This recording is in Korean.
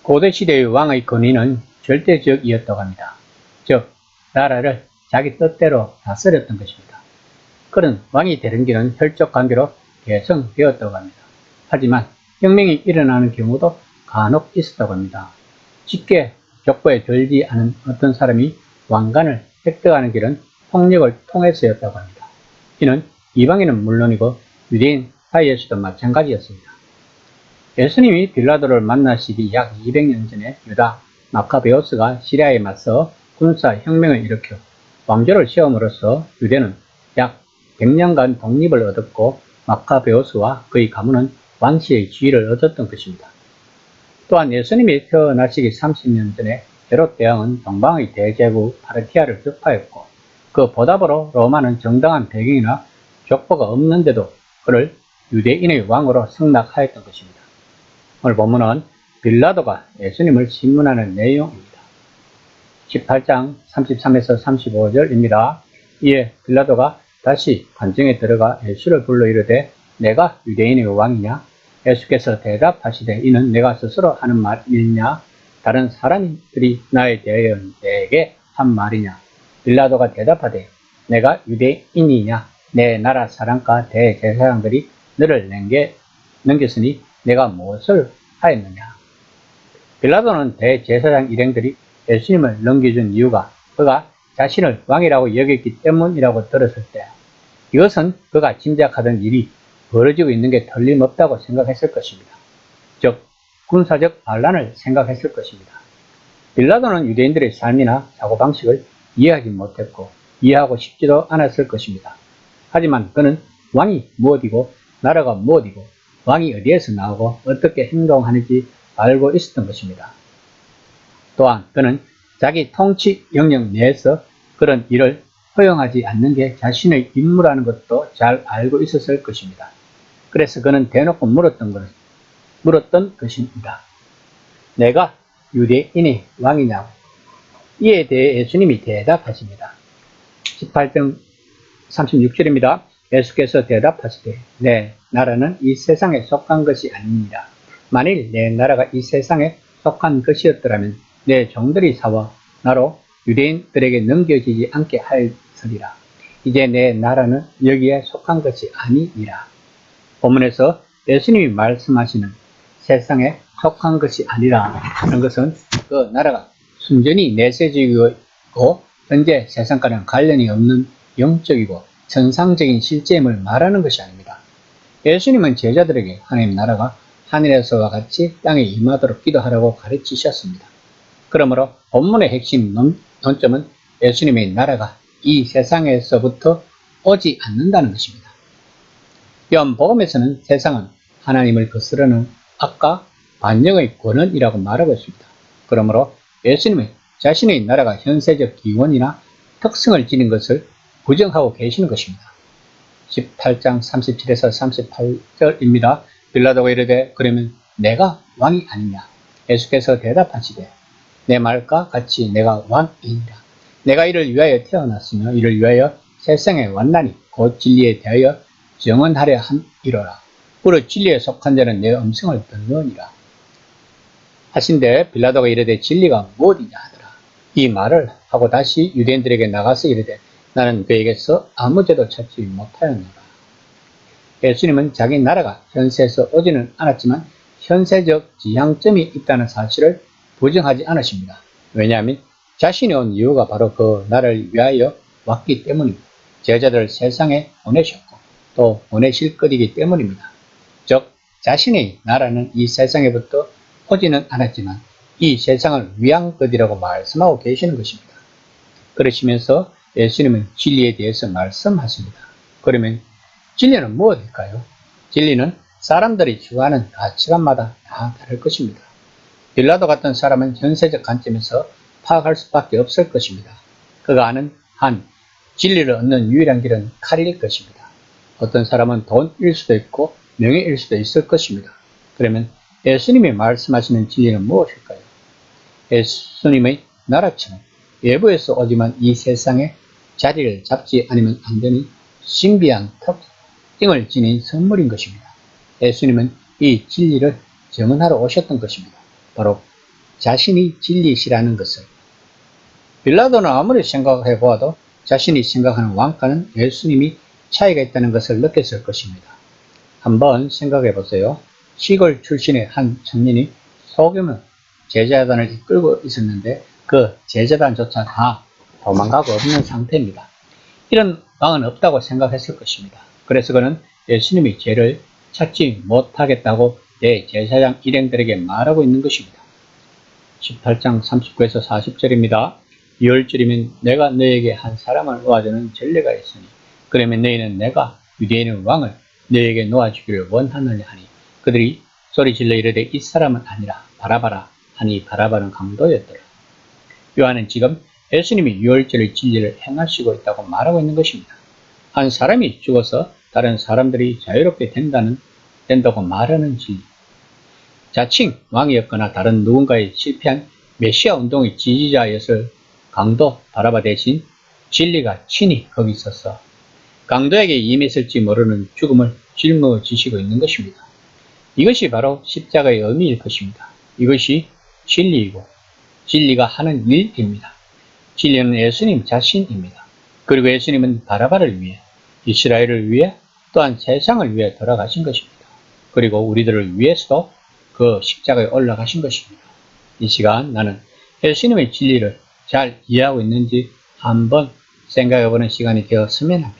고대시대의 왕의 권위는 절대적이었다고 합니다. 즉, 나라를 자기 뜻대로 다스렸던 것입니다. 그런 왕이 되는 길은 혈족 관계로 계승되었다고 합니다. 하지만 혁명이 일어나는 경우도 간혹 있었다고 합니다. 쉽게 족보에 들지 않은 어떤 사람이 왕관을 획득하는 길은 폭력을 통해서였다고 합니다. 이는 이방인은 물론이고 유대인 사이에서도 마찬가지였습니다. 예수님이 빌라도를 만나시기 약 200년 전에 유다 마카베오스가 시리아에 맞서 군사 혁명을 일으켜 왕조를 세움으로써 유대는 약 100년간 독립을 얻었고 마카베오스와 그의 가문은 왕실의 지위를 얻었던 것입니다. 또한 예수님이 태어나시기 30년 전에 헤롯 대왕은 동방의 대제국 파르티아를 격파했고 그 보답으로 로마는 정당한 배경이나 족보가 없는데도 그를 유대인의 왕으로 승낙하였던 것입니다. 오늘 본문은 빌라도가 예수님을 신문하는 내용입니다. 18장 33에서 35절입니다. 이에 빌라도가 다시 관정에 들어가 예수를 불러 이르되 내가 유대인의 왕이냐? 예수께서 대답하시되 이는 내가 스스로 하는 말이냐? 다른 사람들이 나에 대하여 내게 한 말이냐? 빌라도가 대답하되 내가 유대인이냐? 내 나라 사람과 대제사장들이 너를 넘겼으니 내가 무엇을 하였느냐? 빌라도는 대제사장 일행들이 예수님을 넘겨준 이유가 그가 자신을 왕이라고 여겼기 때문이라고 들었을 때 이것은 그가 짐작하던 일이 벌어지고 있는 게 틀림없다고 생각했을 것입니다. 즉 군사적 반란을 생각했을 것입니다. 빌라도는 유대인들의 삶이나 사고방식을 이해하지 못했고 이해하고 싶지도 않았을 것입니다. 하지만 그는 왕이 무엇이고 나라가 무엇이고 왕이 어디에서 나오고 어떻게 행동하는지 알고 있었던 것입니다. 또한 그는 자기 통치 영역 내에서 그런 일을 허용하지 않는 게 자신의 임무라는 것도 잘 알고 있었을 것입니다. 그래서 그는 대놓고 물었던 것입니다. 내가 유대인의 왕이냐고. 이에 대해 예수님이 대답하십니다. 18장 36절입니다. 예수께서 대답하시되 내 나라는 이 세상에 속한 것이 아닙니다. 만일 내 나라가 이 세상에 속한 것이었더라면 내 종들이 사와 나로 유대인들에게 넘겨지지 않게 하였으리라. 이제 내 나라는 여기에 속한 것이 아니니라. 본문에서 예수님이 말씀하시는 세상에 속한 것이 아니라 하는 것은 그 나라가 순전히 내세적이고 현재 세상과는 관련이 없는 영적이고 천상적인 실제임을 말하는 것이 아닙니다. 예수님은 제자들에게 하나님 나라가 하늘에서와 같이 땅에 임하도록 기도하라고 가르치셨습니다. 그러므로 본문의 핵심 논점은 예수님의 나라가 이 세상에서부터 오지 않는다는 것입니다. 요한복음에서는 세상은 하나님을 거스르는 악과 반역의 권원이라고 말하고 있습니다. 그러므로 예수님은 자신의 나라가 현세적 기원이나 특성을 지닌 것을 부정하고 계시는 것입니다. 18장 37에서 38절입니다. 빌라도가 이르되 그러면 내가 왕이 아니냐? 예수께서 대답하시되 내 말과 같이 내가 왕이니라. 내가 이를 위하여 태어났으며 이를 위하여 세상에 왔나니 곧 진리에 대하여 정언하려 함이로라. 그러 진리에 속한 자는 내 음성을 듣느니라. 하신데 빌라도가 이르되 진리가 무엇이냐 하더라. 이 말을 하고 다시 유대인들에게 나가서 이르되 나는 그에게서 아무 죄도 찾지 못하였노라. 예수님은 자기 나라가 현세에서 오지는 않았지만 현세적 지향점이 있다는 사실을 부정하지 않으십니다. 왜냐하면 자신이 온 이유가 바로 그 나라를 위하여 왔기 때문입니다. 제자들을 세상에 보내셨고 또 보내실 것이기 때문입니다. 즉 자신의 나라는 이 세상에부터 오지는 않았지만 이 세상을 위한 것이라고 말씀하고 계시는 것입니다. 그러시면서 예수님은 진리에 대해서 말씀하십니다. 그러면 진리는 무엇일까요? 진리는 사람들이 추구하는 가치관마다 다 다를 것입니다. 빌라도 같은 사람은 현세적 관점에서 파악할 수밖에 없을 것입니다. 그가 아는 한 진리를 얻는 유일한 길은 칼일 것입니다. 어떤 사람은 돈일 수도 있고 명예일 수도 있을 것입니다. 그러면 예수님이 말씀하시는 진리는 무엇일까요? 예수님의 나라처럼 외부에서 오지만 이 세상에 자리를 잡지 않으면 안 되는 신비한 특징을 지닌 선물인 것입니다. 예수님은 이 진리를 증언하러 오셨던 것입니다. 바로 자신이 진리시라는 것을. 빌라도는 아무리 생각해 보아도 자신이 생각하는 왕과는 예수님이 차이가 있다는 것을 느꼈을 것입니다. 한번 생각해 보세요. 시골 출신의 한 청년이 소규모 제자단을 이끌고 있었는데 그 제자단조차 다 도망가고 없는 상태입니다. 이런 왕은 없다고 생각했을 것입니다. 그래서 그는 예수님이 죄를 찾지 못하겠다고 대제사장 일행들에게 말하고 있는 것입니다. 18장 39에서 40절입니다. 2월절이면 내가 너에게 한 사람을 놓아주는 전례가 있으니 그러면 너희는 내가 유대인의 왕을 너에게 놓아주기를 원하느냐 하니 그들이 소리질러 이르되 이 사람은 아니라 바라바라 하니 바라바는 강도였더라. 요한은 지금 예수님이 유월절 진리를 행하시고 있다고 말하고 있는 것입니다. 한 사람이 죽어서 다른 사람들이 자유롭게 된다고 말하는 진리. 자칭 왕이었거나 다른 누군가의 실패한 메시아 운동의 지지자였을 강도 바라바 대신 진리가 친히 거기 있어서 강도에게 임했을지 모르는 죽음을 짊어지시고 있는 것입니다. 이것이 바로 십자가의 의미일 것입니다. 이것이 진리이고 진리가 하는 일입니다. 진리는 예수님 자신입니다. 그리고 예수님은 바라바를 위해, 이스라엘을 위해, 또한 세상을 위해 돌아가신 것입니다. 그리고 우리들을 위해서도 그 십자가에 올라가신 것입니다. 이 시간 나는 예수님의 진리를 잘 이해하고 있는지 한번 생각해보는 시간이 되었으면 합니다.